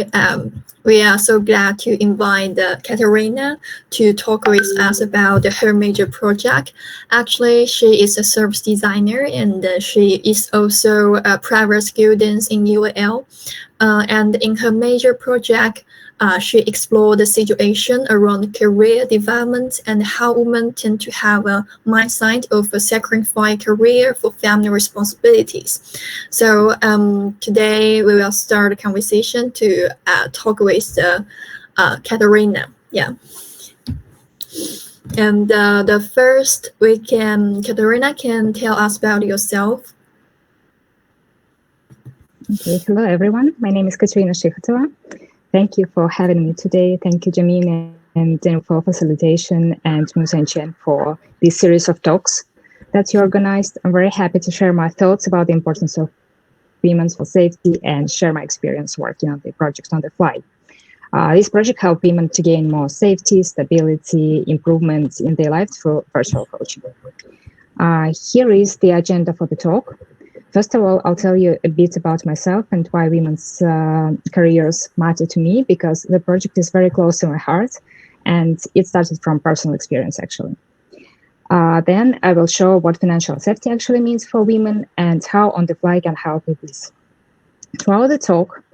today we are so glad to invite Katerina to talk with us about her major project. Actually, she is a service designer and she is also a private student in UAL. And in her major project, she explored the situation around career development and how women tend to have a mindset of a sacrificing career for family responsibilities. So today we will start a conversation to talk with Katerina. Yeah. And the first Katerina can tell us about yourself. Okay, hello everyone. My name is Katerina Shikhotova. Thank you for having me today. Thank you, Jamin and Dan for facilitation and Musa and Chen for this series of talks that you organized. I'm very happy to share my thoughts about the importance of women's for safety and share my experience working on the project OnTheFly. This project helps women to gain more safety, stability, improvements in their lives through virtual coaching. Here is the agenda for the talk. First of all, I'll tell you a bit about myself and why women's careers matter to me, because the project is very close to my heart and it started from personal experience, actually. Then I will show what financial safety actually means for women and how OnTheFly can help with this. Throughout the talk,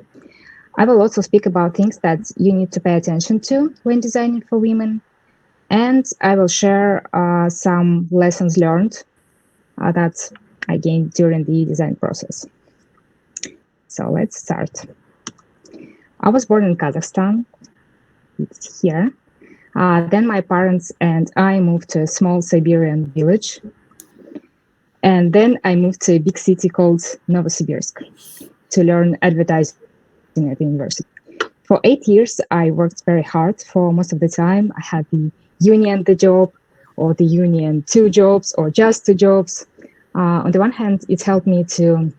I will also speak about things that you need to pay attention to when designing for women. And I will share some lessons learned that I gained during the design process. So let's start. I was born in Kazakhstan. It's here. Then my parents and I moved to a small Siberian village. And then I moved to a big city called Novosibirsk to learn advertising at the university. For 8 years, I worked very hard. For most of the time, I had the union, the job, or the union, 2 jobs, or just 2 jobs. On the one hand, it helped me to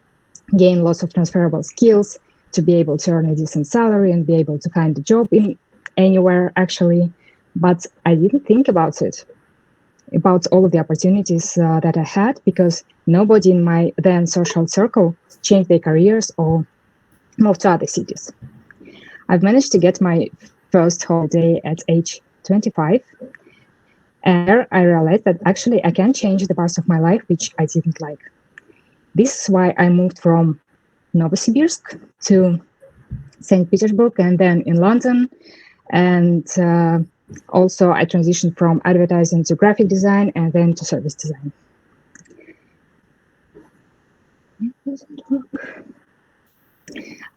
gain lots of transferable skills, to be able to earn a decent salary and be able to find a job in anywhere, actually. But I didn't think about it, about all of the opportunities that I had, because nobody in my then social circle changed their careers or moved to other cities. I've managed to get my first holiday at age 25. And there I realized that actually I can change the parts of my life which I didn't like. This is why I moved from Novosibirsk to St. Petersburg and then in London. And also I transitioned from advertising to graphic design and then to service design.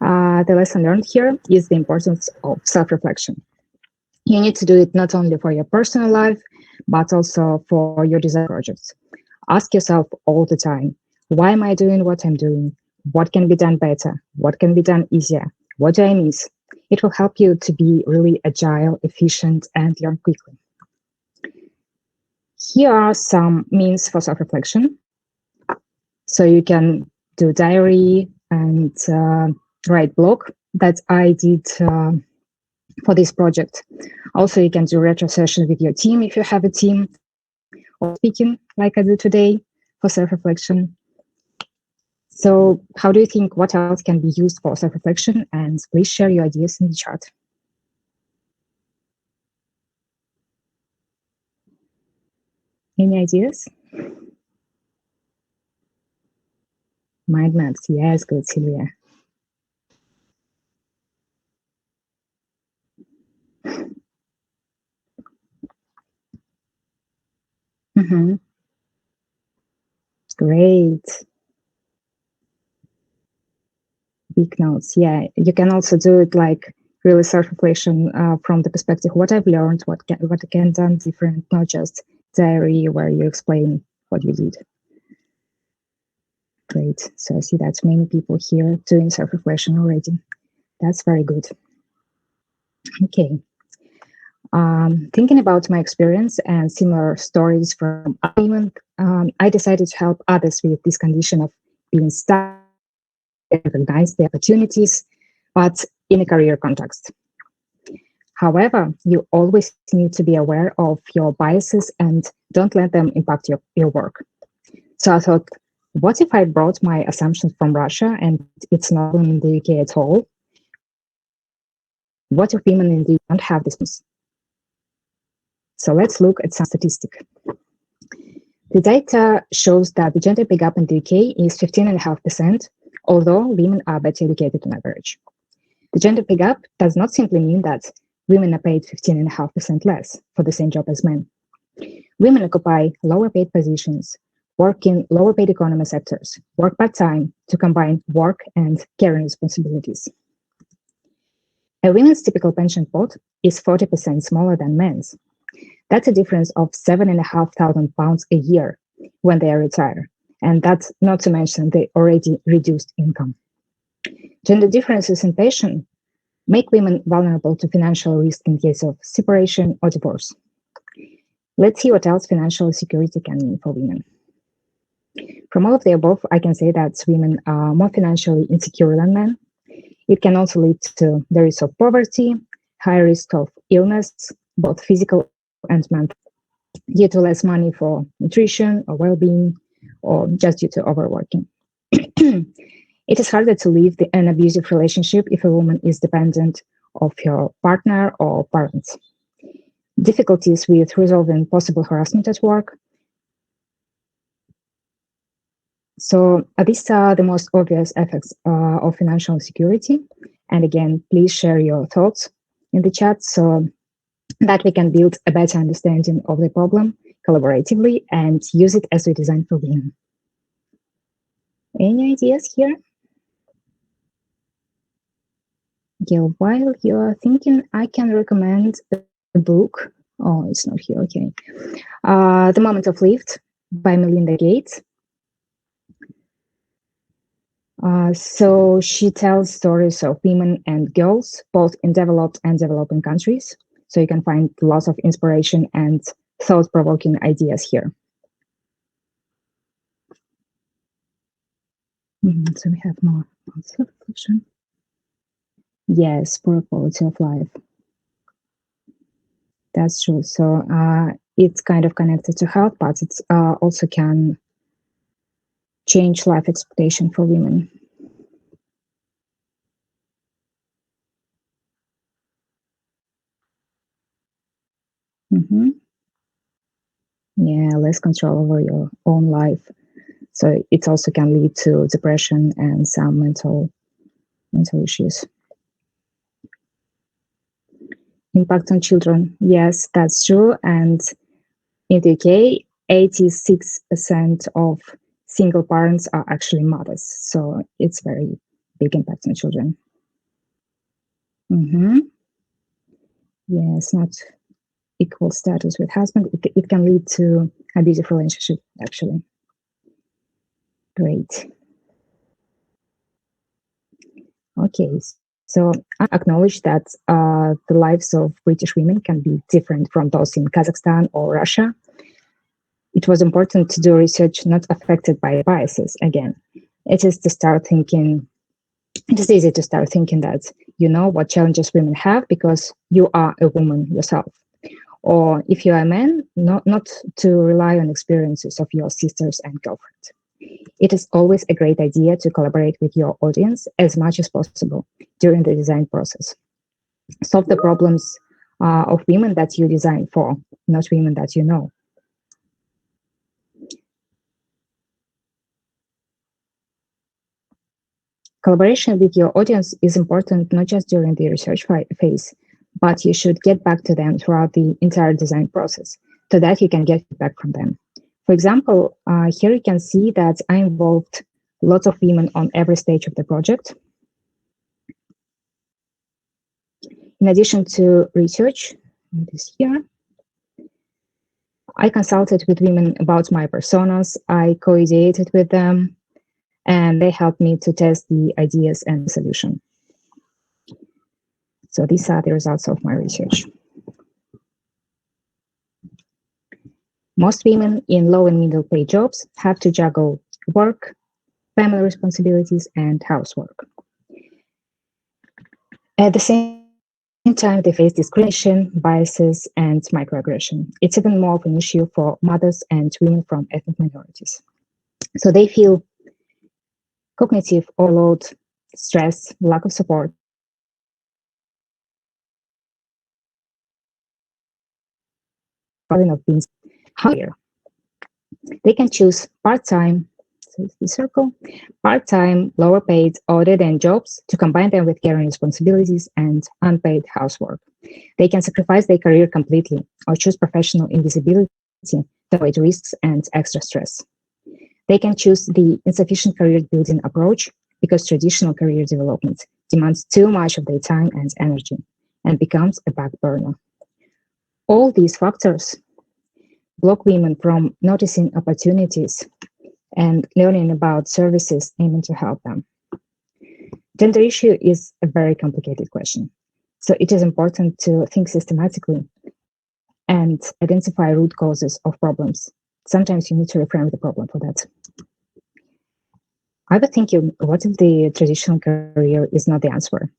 The lesson learned here is the importance of self-reflection. You need to do it not only for your personal life, but also for your design projects. Ask yourself all the time, why am I doing what I'm doing? What can be done better? What can be done easier? What do I miss? It will help you to be really agile, efficient, and learn quickly. Here are some means for self-reflection. So you can do diary and write blog that I did for this project. Also, you can do retro session with your team if you have a team, or speaking like I do today for self-reflection. So how do you think, what else can be used for self-reflection? And please share your ideas in the chat. Any ideas? Mind maps, yes, good, Sylvia. Great. Big notes, yeah. You can also do it like really self-reflection from the perspective what I've learned, what I can done different, not just diary where you explain what you did. Great. So I see that many people here doing self-reflection already. That's very good. Okay. Thinking about my experience and similar stories from other women, I decided to help others with this condition of being stuck, recognize the opportunities, but in a career context. However, you always need to be aware of your biases and don't let them impact your work. So I thought, what if I brought my assumptions from Russia and it's not in the UK at all? What if women in the don't have this? So let's look at some statistics. The data shows that the gender pay gap in the UK is 15.5%, although women are better educated on average. The gender pay gap does not simply mean that women are paid 15.5% less for the same job as men. Women occupy lower paid positions, work in lower paid economy sectors, work part-time to combine work and caring responsibilities. A women's typical pension pot is 40% smaller than men's. That's a difference of £7,500 a year when they retire. And that's not to mention the already reduced income. Gender differences in pension make women vulnerable to financial risk in case of separation or divorce. Let's see what else financial security can mean for women. From all of the above, I can say that women are more financially insecure than men. It can also lead to the risk of poverty, high risk of illness, both physical and mental, due to less money for nutrition or well-being, or just due to overworking. It is harder to leave an abusive relationship if a woman is dependent of her partner or parents. Difficulties with resolving possible harassment at work. So these are the most obvious effects of financial insecurity. And again, please share your thoughts in the chat so that we can build a better understanding of the problem collaboratively and use it as we design for women. Any ideas here? Yeah, while you're thinking, I can recommend a book. Oh, it's not here, okay. The Moment of Lift by Melinda Gates. So she tells stories of women and girls, both in developed and developing countries. So you can find lots of inspiration and thought-provoking ideas here. So we have more reflection. Yes, for quality of life. That's true. So it's kind of connected to health, but it also can change life expectation for women. Yeah, less control over your own life. So it also can lead to depression and some mental issues. Impact on children. Yes, that's true. And in the UK, 86% of single parents are actually mothers. So it's very big impact on children. Yes, not equal status with husband. It can lead to abusive relationship, actually. Great. Okay, so I acknowledge that the lives of British women can be different from those in Kazakhstan or Russia. It was important to do research not affected by biases. Again, it is easy to start thinking that you know what challenges women have because you are a woman yourself. Or if you are a man, not to rely on experiences of your sisters and girlfriends. It is always a great idea to collaborate with your audience as much as possible during the design process. Solve the problems of women that you design for, not women that you know. Collaboration with your audience is important not just during the research phase, but you should get back to them throughout the entire design process so that you can get feedback from them. For example, here you can see that I involved lots of women on every stage of the project. In addition to research, this here, I consulted with women about my personas, I co-ideated with them, and they helped me to test the ideas and the solution. So these are the results of my research. Most women in low and middle paid jobs have to juggle work, family responsibilities, and housework. At the same time, they face discrimination, biases, and microaggression. It's even more of an issue for mothers and women from ethnic minorities. So they feel cognitive overload, stress, lack of support, feeling of being hungrier. They can choose part-time, so it's the circle, part-time, lower paid, or dead-end jobs to combine them with caring responsibilities and unpaid housework. They can sacrifice their career completely or choose professional invisibility to avoid risks and extra stress. They can choose the insufficient career building approach because traditional career development demands too much of their time and energy and becomes a back burner. All these factors block women from noticing opportunities and learning about services aiming to help them. Gender issue is a very complicated question, so it is important to think systematically and identify root causes of problems. Sometimes you need to reframe the problem for that. I would think, what if the traditional career is not the answer?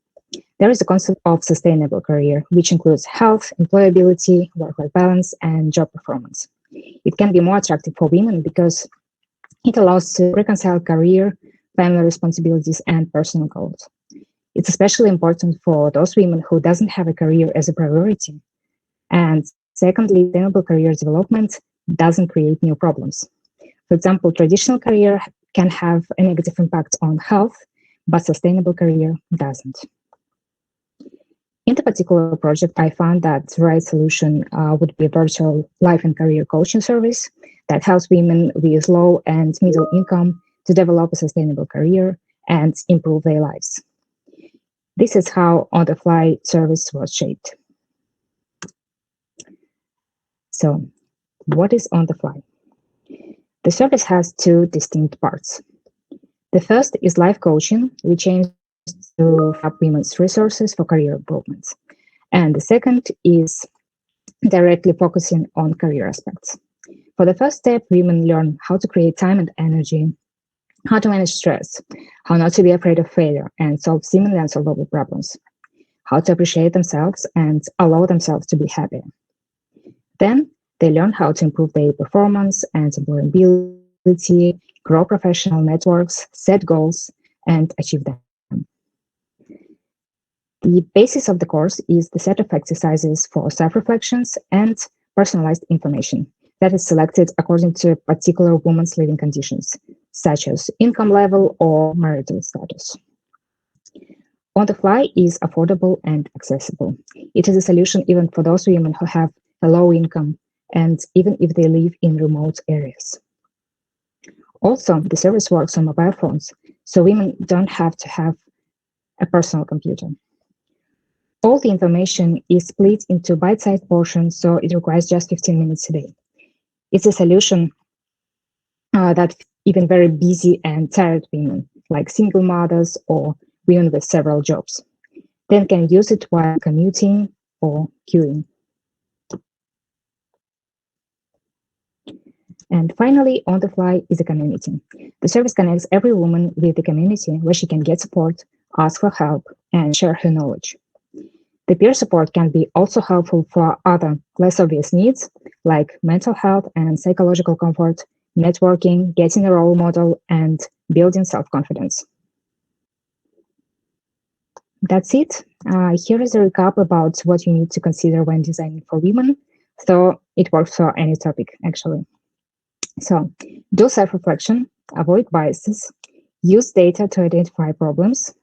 There is a concept of sustainable career, which includes health, employability, work-life balance, and job performance. It can be more attractive for women because it allows to reconcile career, family responsibilities, and personal goals. It's especially important for those women who doesn't have a career as a priority. And secondly, sustainable career development doesn't create new problems. For example, traditional career can have a negative impact on health, but sustainable career doesn't. In the particular project, I found that the right solution would be a virtual life and career coaching service that helps women with low and middle income to develop a sustainable career and improve their lives. This is how OnTheFly service was shaped. So, what is OnTheFly? The service has two distinct parts. The first is life coaching, which aims to help women's resources for career improvements. And the second is directly focusing on career aspects. For the first step, women learn how to create time and energy, how to manage stress, how not to be afraid of failure and solve seemingly unsolvable problems, how to appreciate themselves and allow themselves to be happy. Then they learn how to improve their performance and employability, grow professional networks, set goals, and achieve them. The basis of the course is the set of exercises for self-reflections and personalized information that is selected according to a particular woman's living conditions, such as income level or marital status. OnTheFly is affordable and accessible. It is a solution even for those women who have a low income and even if they live in remote areas. Also, the service works on mobile phones, so women don't have to have a personal computer. All the information is split into bite-sized portions, so it requires just 15 minutes a day. It's a solution that even very busy and tired women, like single mothers or women with several jobs, then can use it while commuting or queuing. And finally, OnTheFly is a community. The service connects every woman with the community where she can get support, ask for help, and share her knowledge. The peer support can be also helpful for other less obvious needs like mental health and psychological comfort, networking, getting a role model, and building self-confidence. That's it. Here is a recap about what you need to consider when designing for women. So it works for any topic, actually. So do self-reflection, avoid biases, use data to identify problems.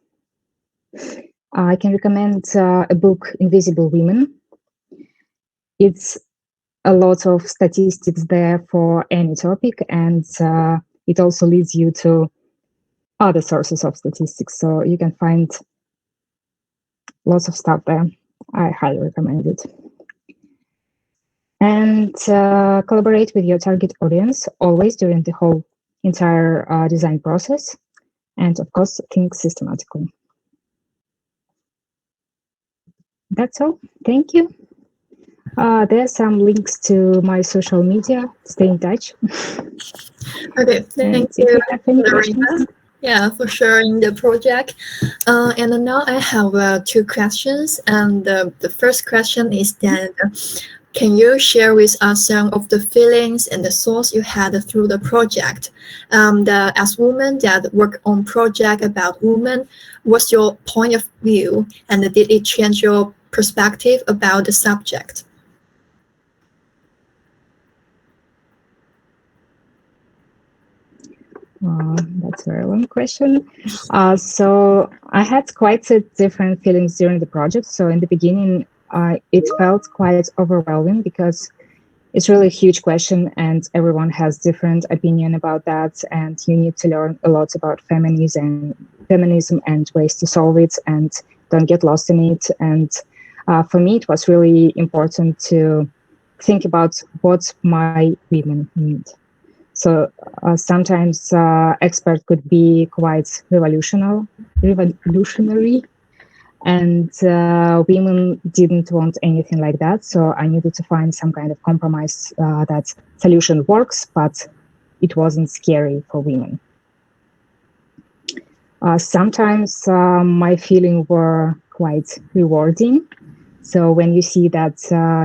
I can recommend a book, Invisible Women. It's a lot of statistics there for any topic, and it also leads you to other sources of statistics. So you can find lots of stuff there. I highly recommend it. And collaborate with your target audience always during the whole entire design process. And of course, think systematically. That's all. Thank you. There's some links to my social media. Stay in touch. Okay, thank you, Katerina. Yeah, for sharing the project. And now I have 2 questions. And the first question is that, can you share with us some of the feelings and the thoughts you had through the project? As women that work on project about women, what's your point of view? And did it change your perspective about the subject? That's a very long question. So I had quite a different feelings during the project. So in the beginning, it felt quite overwhelming because it's really a huge question and everyone has different opinion about that. And you need to learn a lot about feminism and ways to solve it and don't get lost in it. And for me, it was really important to think about what my women need. So sometimes expert could be quite revolutionary, and women didn't want anything like that. So I needed to find some kind of compromise that solution works, but it wasn't scary for women. Sometimes my feelings were quite rewarding. So when you see that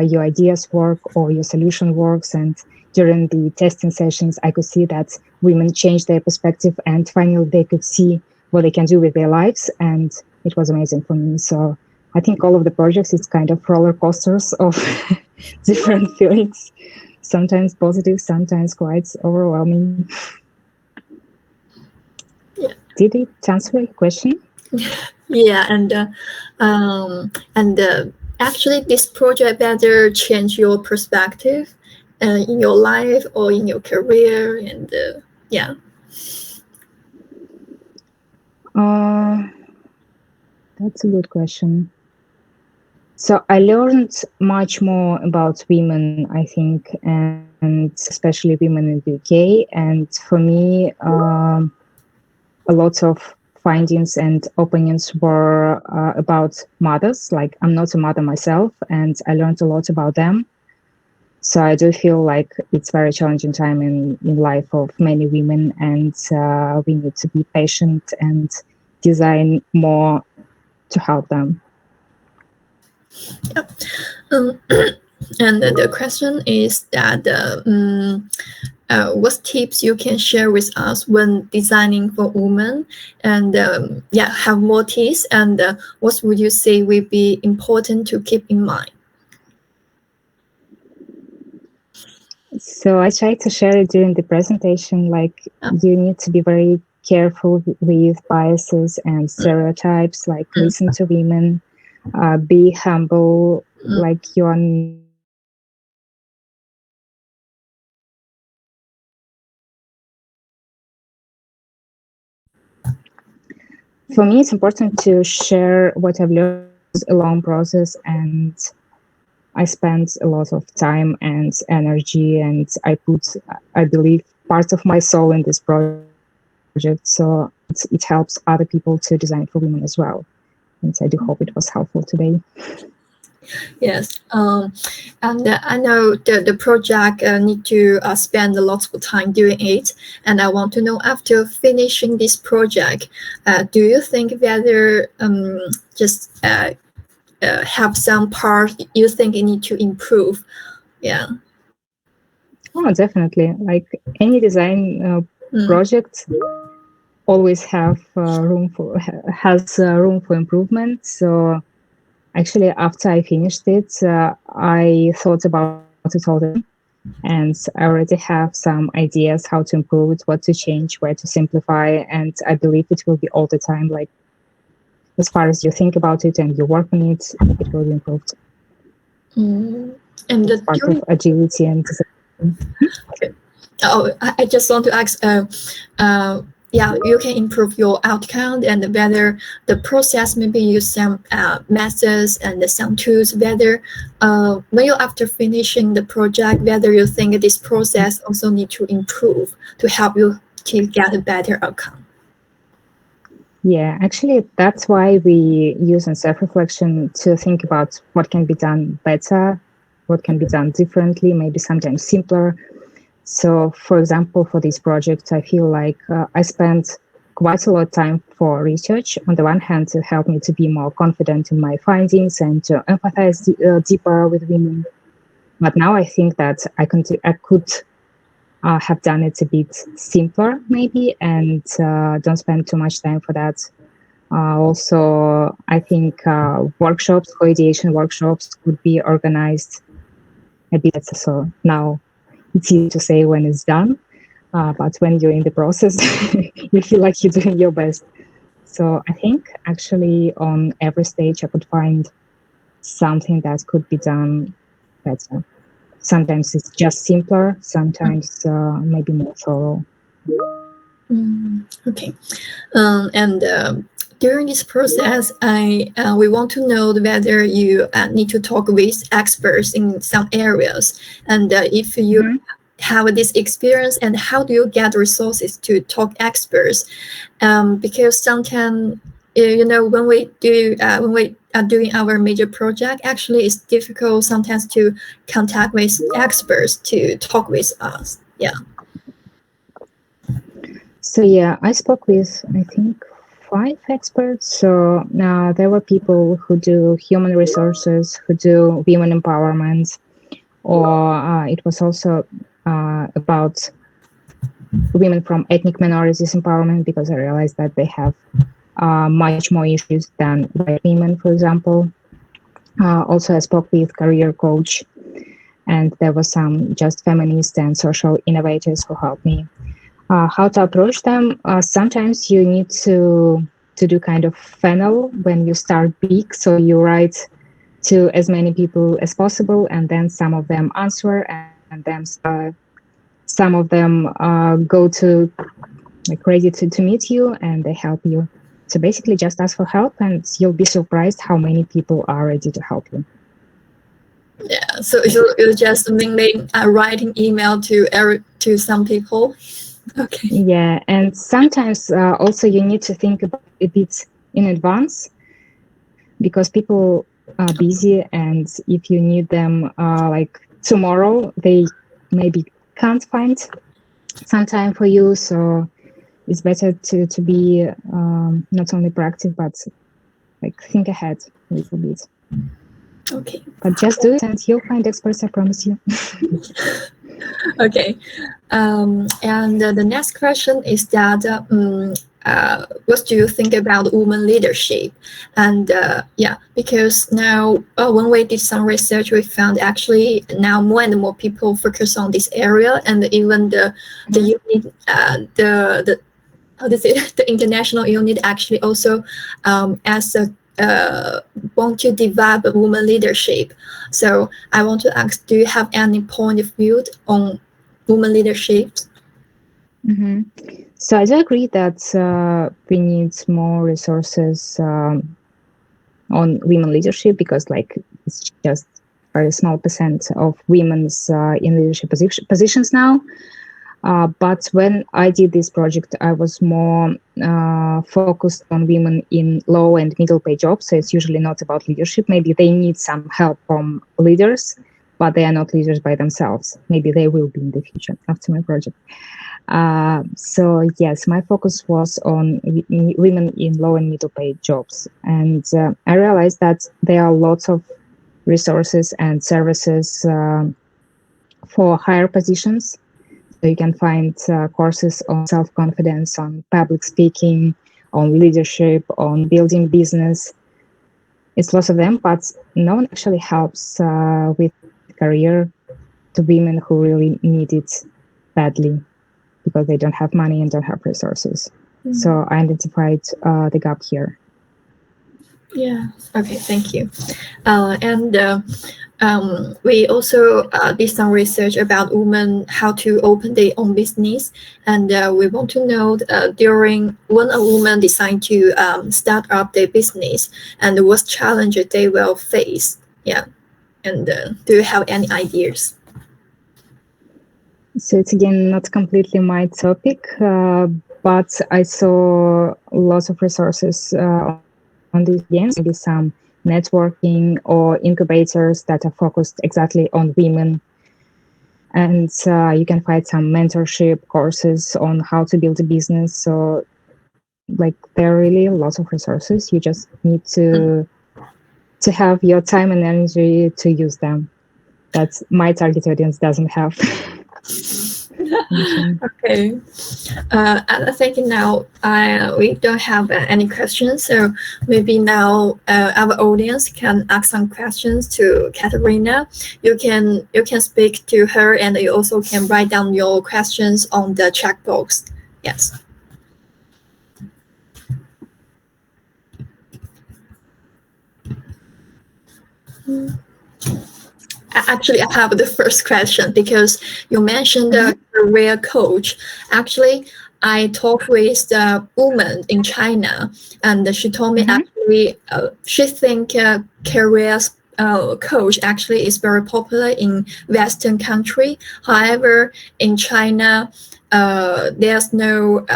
your ideas work or your solution works, and during the testing sessions, I could see that women changed their perspective and finally they could see what they can do with their lives. And it was amazing for me. So I think all of the projects, it's kind of roller coasters of different feelings, sometimes positive, sometimes quite overwhelming. Yeah. Did it answer your question? Yeah, and actually, this project better change your perspective in your life or in your career, and yeah. That's a good question. So I learned much more about women, I think, and especially women in the UK. And for me, a lot of findings and opinions were about mothers. Like I'm not a mother myself, and I learned a lot about them. So I do feel like it's very challenging time in life of many women, and we need to be patient and design more to help them. Yep. And the question is that what tips you can share with us when designing for women, and yeah, have more tips, and what would you say will be important to keep in mind? So I tried to share it during the presentation, like you need to be very careful with biases and stereotypes, like listen to women, be humble, like you are not for me, it's important to share what I've learned. A long process, and I spent a lot of time and energy, and I put, I believe, part of my soul in this project. So it helps other people to design for women as well. And I do hope it was helpful today. Yes, and I know the project need to spend a lot of time doing it, and I want to know after finishing this project, do you think whether just have some part you think you need to improve? Yeah. Oh, definitely. Like any design project always have has room for improvement. So actually, after I finished it, I thought about it all the time, and I already have some ideas how to improve it, what to change, where to simplify, and I believe it will be all the time. Like as far as you think about it and you work on it, it will be improved. And it's part of agility and design. Okay. Oh, I just want to ask. Yeah, you can improve your outcome and whether the process maybe use some methods and some tools. Whether when you after finishing the project, whether you think this process also need to improve to help you to get a better outcome. Yeah, actually, that's why we use in self-reflection to think about what can be done better, what can be done differently, maybe sometimes simpler. So, for example, for this project, I feel like I spent quite a lot of time for research. On the one hand, to help me to be more confident in my findings and to empathize deeper with women. But now I think that I could have done it a bit simpler, maybe, and don't spend too much time for that. Also, I think workshops, co-ideation workshops could be organized a bit better. So now it's easy to say when it's done. but when you're in the process, you feel like you're doing your best. So I think actually on every stage I could find something that could be done better. Sometimes it's just simpler, sometimes maybe more thorough. Okay. And during this process, we want to know whether you need to talk with experts in some areas, and if you have this experience, and how do you get resources to talk experts? Because sometimes, when we are doing our major project, actually it's difficult sometimes to contact with experts to talk with us. Yeah. So yeah, I spoke with, I think, 5 experts. So now there were people who do human resources, who do women empowerment, or it was also about women from ethnic minorities empowerment, because I realized that they have much more issues than white women, for example. Also, I spoke with career coach, and there were some just feminist and social innovators who helped me. How to approach them? Sometimes you need to do kind of funnel when you start big. So you write to as many people as possible, and then some of them answer, and then some of them go to like ready to meet you, and they help you. So basically, just ask for help, and you'll be surprised how many people are ready to help you. Yeah, so you're just mainly writing email to some people. Okay. Yeah, and sometimes also you need to think about a bit in advance, because people are busy, and if you need them like tomorrow, they maybe can't find some time for you. So it's better to be not only proactive, but like think ahead a little bit. Okay. But just do it, and you'll find experts, I promise you. Okay. And the next question is that what do you think about women leadership? And yeah, because now when we did some research, we found actually now more and more people focus on this area, and even the unit, the how does it, the international unit actually also as a want to develop women leadership. So I want to ask, do you have any point of view on women leadership? Mm-hmm. So I do agree that we need more resources on women leadership, because like it's just very small percent of women's in leadership positions now. But when I did this project, I was more focused on women in low and middle pay jobs. So it's usually not about leadership. Maybe they need some help from leaders, but they are not leaders by themselves. Maybe they will be in the future after my project. So yes, my focus was on women in low and middle paid jobs. And I realized that there are lots of resources and services for higher positions. So you can find courses on self-confidence, on public speaking, on leadership, on building business. It's lots of them, but no one actually helps with career to women who really need it badly, because they don't have money and don't have resources. So I identified the gap here. Yeah. Okay. Thank you. And we also did some research about women how to open their own business, and we want to know during when a woman decide to start up their business, and what challenges they will face. Yeah. And do you have any ideas? So it's again not completely my topic, but I saw lots of resources on these games, maybe some networking or incubators that are focused exactly on women. And you can find some mentorship courses on how to build a business. So like there are really lots of resources. You just need to have your time and energy to use them. That my target audience doesn't have. Okay. I think now we don't have any questions, so maybe now our audience can ask some questions to Katerina. You can speak to her, and you also can write down your questions on the chat box. Yes. Actually, I have the first question because you mentioned the career coach. Actually, I talked with the woman in China, and she told me actually she think career coach actually is very popular in Western country. However, in China, there's no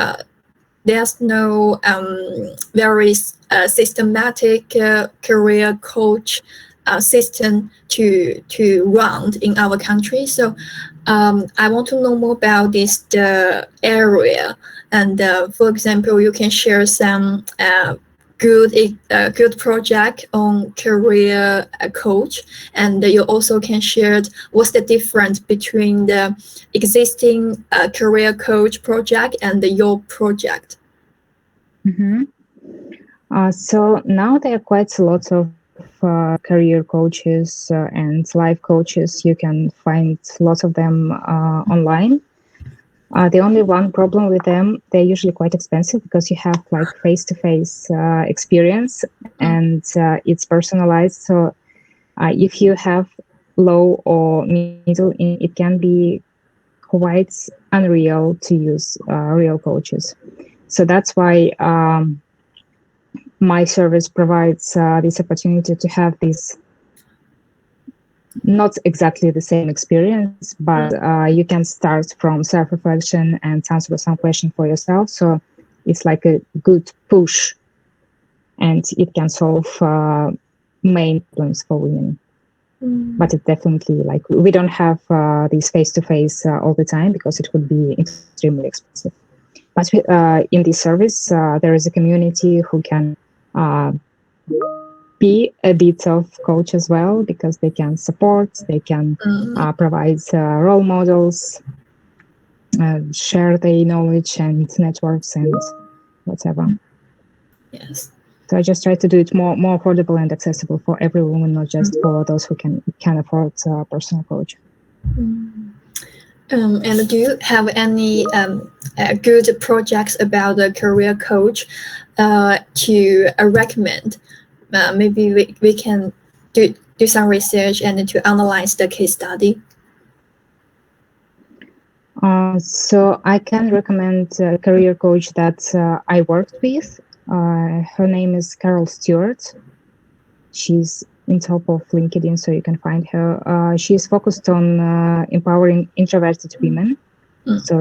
very systematic career coach system to run in our country. So I want to know more about this area. And for example, you can share some good project on career coach, and you also can share what's the difference between the existing career coach project and your project. So now there are quite a lot of career coaches and life coaches. You can find lots of them online. The only one problem with them, they're usually quite expensive because you have like face-to-face experience and it's personalized. So if you have low or middle, it can be quite unreal to use real coaches. So that's why my service provides this opportunity to have this not exactly the same experience, but you can start from self-reflection and answer some question for yourself. So it's like a good push, and it can solve main problems for women. But it definitely, like, we don't have these face-to-face all the time because it would be extremely expensive. But in this service, there is a community who can be a bit of coach as well, because they can support, they can provide role models, share their knowledge and networks and whatever. Yes. So I just try to do it more affordable and accessible for every woman, not just for those who can afford a personal coach. And do you have any good projects about the career coach to recommend? Maybe we can do some research and to analyze the case study. So I can recommend a career coach that I worked with. Her name is Carol Stewart. She's in top of LinkedIn, so you can find her. She is focused on empowering introverted women. So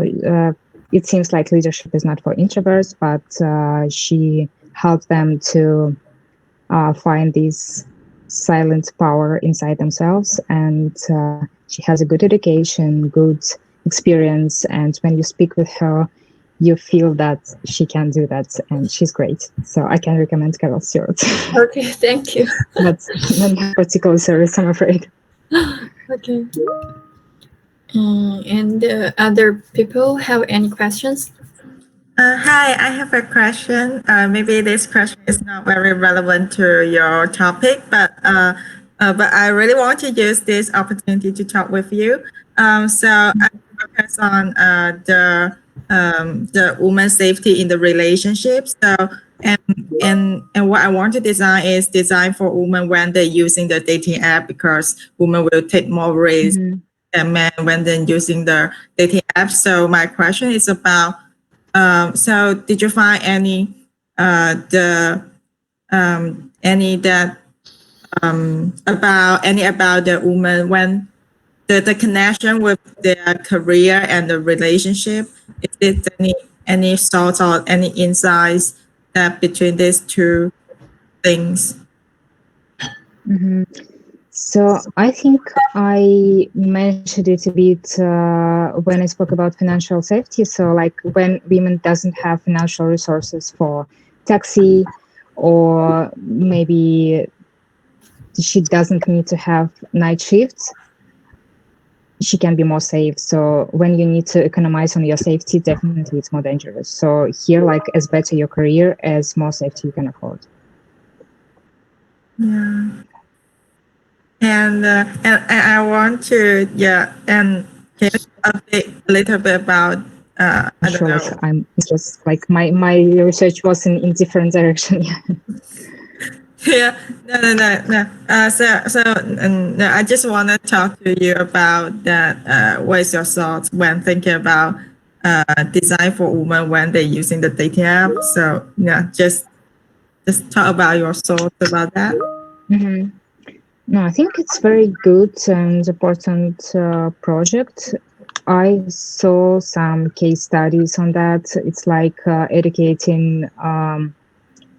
it seems like leadership is not for introverts, but she helped them to find this silent power inside themselves. And she has a good education, good experience. And when you speak with her, you feel that she can do that, and she's great. So I can recommend Carol Stewart. Okay, thank you. But not my particular service, I'm afraid. Okay. And other people have any questions? Hi, I have a question. Maybe this question is not very relevant to your topic, but I really want to use this opportunity to talk with you. So I focus on the woman's safety in the relationship. So and what I want to design is design for women when they're using the dating app, because women will take more risks than men when they're using the dating app. So my question is about. So did you find any about the woman when the connection with their career and the relationship? Is it any thoughts or any insights that between these two things? So I think I mentioned it a bit when I spoke about financial safety. So like when women doesn't have financial resources for taxi, or maybe she doesn't need to have night shifts, she can be more safe. So when you need to economize on your safety, definitely it's more dangerous. So here, like, as better your career, as more safety you can afford. Yeah. And I want to, and can you update a little bit about, I don't Sure, know. it's just like my research was in different direction. Yeah, no. No, I just want to talk to you about that. What is your thoughts when thinking about design for women when they're using the dating app? So yeah, just talk about your thoughts about that. Mm-hmm. No, I think it's very good and important project. I saw some case studies on that. It's like educating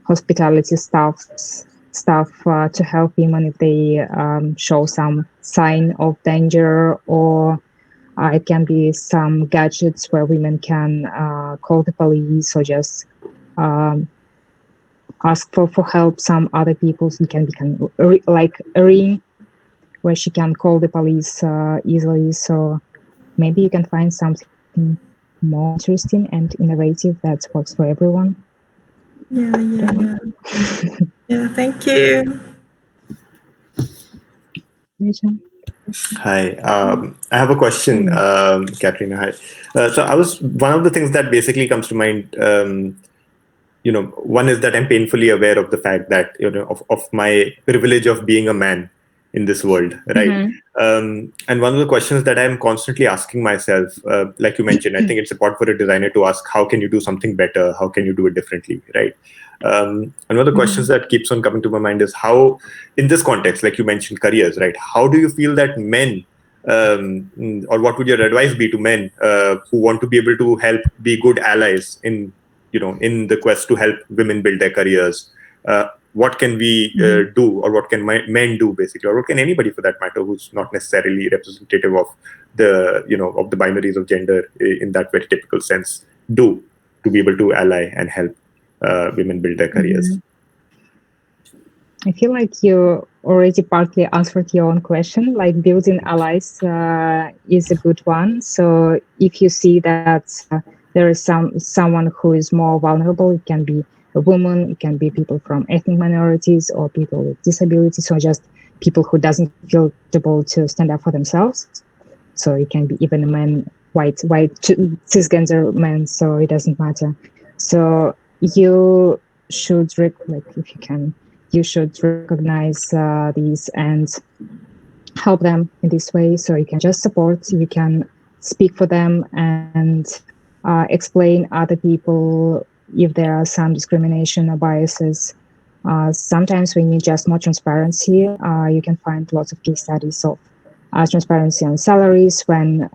hospitality staff to help women if they show some sign of danger, or it can be some gadgets where women can call the police or just um, ask for help. Some other people, it can be like a ring where she can call the police easily. So maybe you can find something more interesting and innovative that works for everyone. Yeah. Yeah, thank you. Hi, I have a question, Katerina. Hi. One of the things that basically comes to mind, one is that I'm painfully aware of the fact that, of my privilege of being a man in this world, right? Mm-hmm. And one of the questions that I'm constantly asking myself, like you mentioned, I think it's important for a designer to ask, how can you do something better? How can you do it differently, right? And one of the questions that keeps on coming to my mind is how, in this context, like you mentioned, careers, right? How do you feel that men, or what would your advice be to men who want to be able to help be good allies in the quest to help women build their careers? What can we do, or what can men do, basically, or what can anybody, for that matter, who's not necessarily representative of the of the binaries of gender in that very typical sense, do to be able to ally and help women build their careers? I feel like you already partly answered your own question. Like, building allies is a good one. So if you see that there is someone who is more vulnerable, it can be a woman, it can be people from ethnic minorities or people with disabilities, or just people who doesn't feel able to stand up for themselves. So it can be even a man, white cisgender man. So it doesn't matter. So you should if you can, you should recognize these and help them in this way. So you can just support, you can speak for them and explain other people if there are some discrimination or biases. Sometimes we need just more transparency. You can find lots of case studies of transparency on salaries when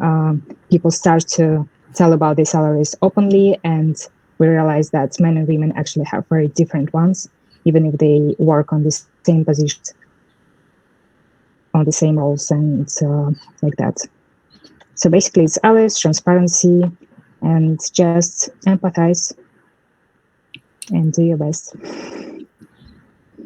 people start to tell about their salaries openly, and we realize that men and women actually have very different ones, even if they work on the same positions, on the same roles, and like that. So basically, it's always transparency and just empathize and do your best.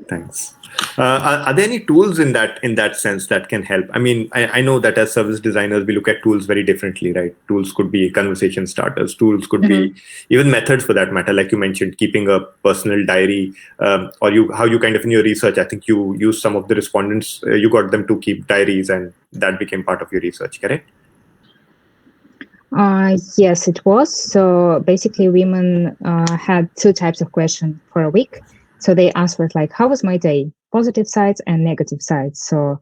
Thanks. Are there any tools in that sense that can help? I mean, I know that as service designers, we look at tools very differently, right? Tools could be conversation starters. Tools could be even methods, for that matter. Like you mentioned, keeping a personal diary, or how you kind of, in your research, I think you used some of the respondents, you got them to keep diaries, and that became part of your research, correct? Yes, it was. So basically, women had two types of questions for a week. So they answered like, how was my day? Positive sides and negative sides. So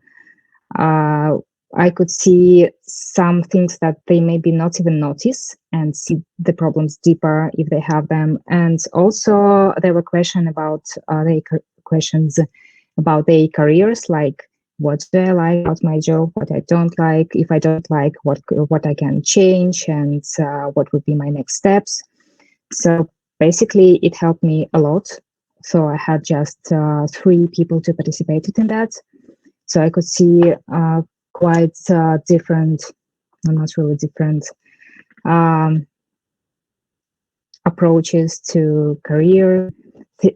I could see some things that they maybe not even notice and see the problems deeper if they have them. And also there were questions about their careers, like what do I like about my job, what I don't like, if I don't like, what I can change, and what would be my next steps. So basically, it helped me a lot. So I had just 3 people to participate in that. So I could see quite different, not really different, approaches to career,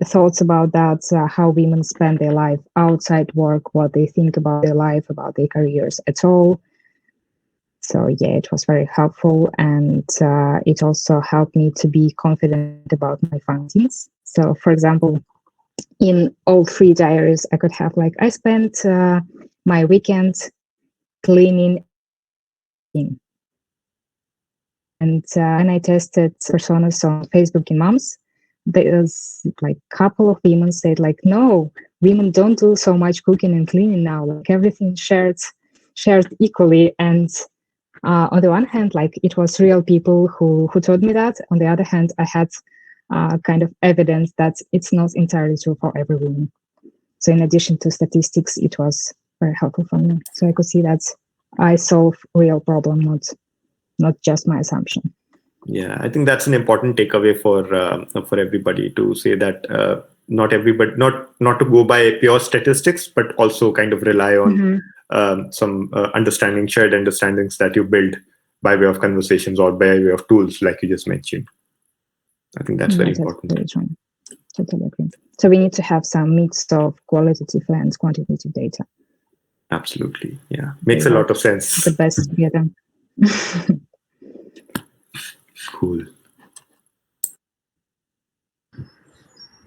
thoughts about that, how women spend their life outside work, what they think about their life, about their careers at all. So yeah, it was very helpful, and it also helped me to be confident about my findings. So for example, in all 3 diaries, I could have like, I spent my weekend cleaning. And when I tested personas on Facebook in moms, there's like a couple of women said like, no, women don't do so much cooking and cleaning now. Like everything shared equally. And on the one hand, like it was real people who told me that. On the other hand, I had kind of evidence that it's not entirely true for every woman. So in addition to statistics, it was very helpful for me. So I could see that I solve real problem, not just my assumption. Yeah, I think that's an important takeaway for everybody, to say that not everybody, not to go by pure statistics, but also kind of rely on some shared understandings that you build by way of conversations or by way of tools, like you just mentioned. I think that's very important. Totally agree. So we need to have some mix of qualitative and quantitative data. Absolutely, yeah, makes a lot of sense. The best together. Cool.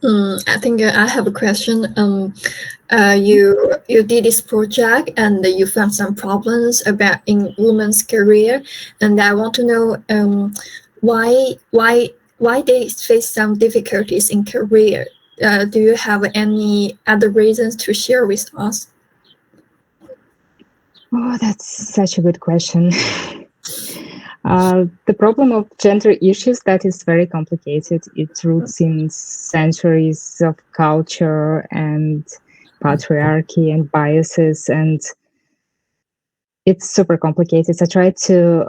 I think I have a question. You did this project and you found some problems about in women's career, and I want to know why they face some difficulties in career. Do you have any other reasons to share with us? Oh, that's such a good question. The problem of gender issues, that is very complicated. It roots in centuries of culture and patriarchy and biases, and it's super complicated. I tried to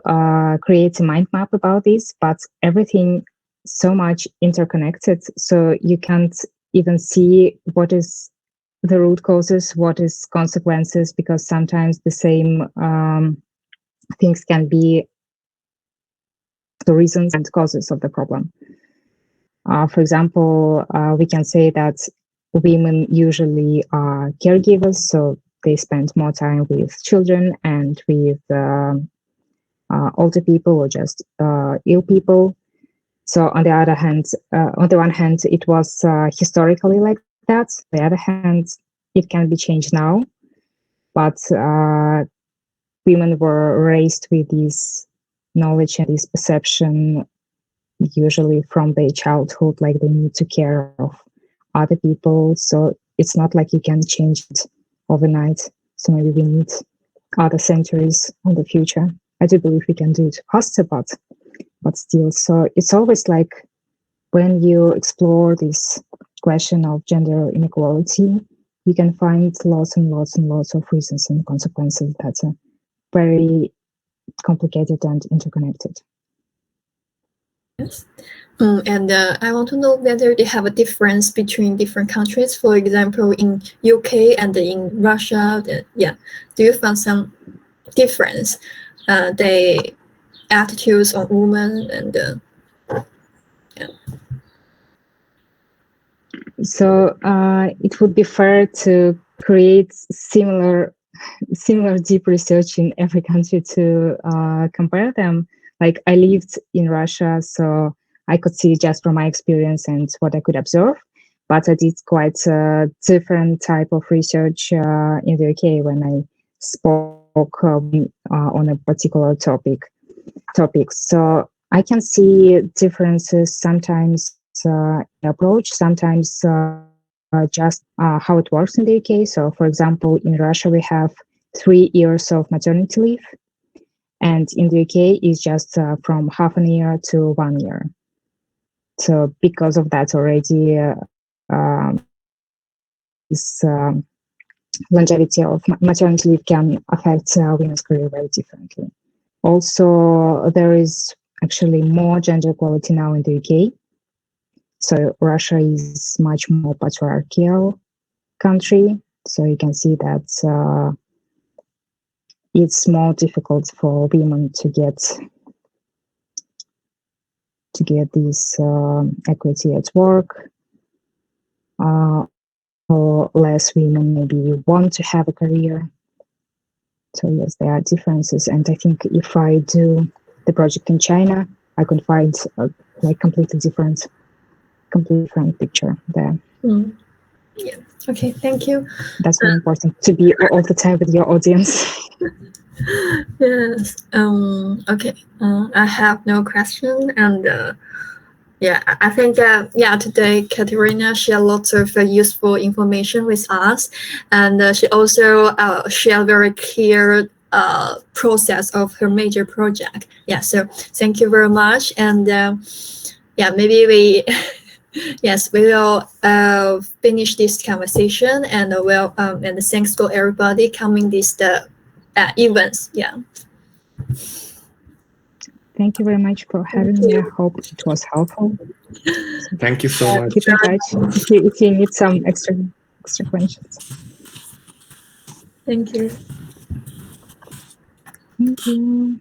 create a mind map about this, but everything so much interconnected, so you can't even see what is the root causes, what is consequences, because sometimes the same things can be the reasons and causes of the problem. For example, we can say that women usually are caregivers, so they spend more time with children and with older people or just ill people. So on the other hand, on the one hand, it was historically like that. On the other hand, it can be changed now, but women were raised with this knowledge and this perception, usually from their childhood, like they need to care of other people. So it's not like you can change it overnight. So maybe we need other centuries in the future. I do believe we can do it faster, but still. So it's always like when you explore this question of gender inequality, you can find lots and lots and lots of reasons and consequences that are very complicated and interconnected. Yes. And I want to know whether they have a difference between different countries. For example, in UK and in Russia, do you find some difference? The attitudes on women and So it would be fair to create similar deep research in every country to compare them. Like I lived in Russia, so I could see just from my experience and what I could observe. But I did quite a different type of research in the UK when I spoke on a particular topic. So I can see differences sometimes approach, sometimes just how it works in the UK. So, for example, in Russia, we have 3 years of maternity leave. And in the UK, it's just from half a year to 1 year. So because of that already, this longevity of maternity leave can affect women's career very differently. Also, there is actually more gender equality now in the UK. So Russia is much more patriarchal country. So you can see that it's more difficult for women to get this equity at work. Or less women maybe want to have a career. So yes, there are differences, and I think if I do the project in China, I could find like completely different picture there. Yeah. Okay. Thank you. That's very important to be all the time with your audience. Yes. Okay. I have no question, and yeah, I think today Katerina shared lots of useful information with us, and she also shared very clear process of her major project. Yeah. So thank you very much, and maybe we. Yes, we will finish this conversation, and and thanks for everybody coming this events. Yeah. Thank you very much for having me. I hope it was helpful. Thank you so much. Keep in touch if you need some extra questions. Thank you. Thank you.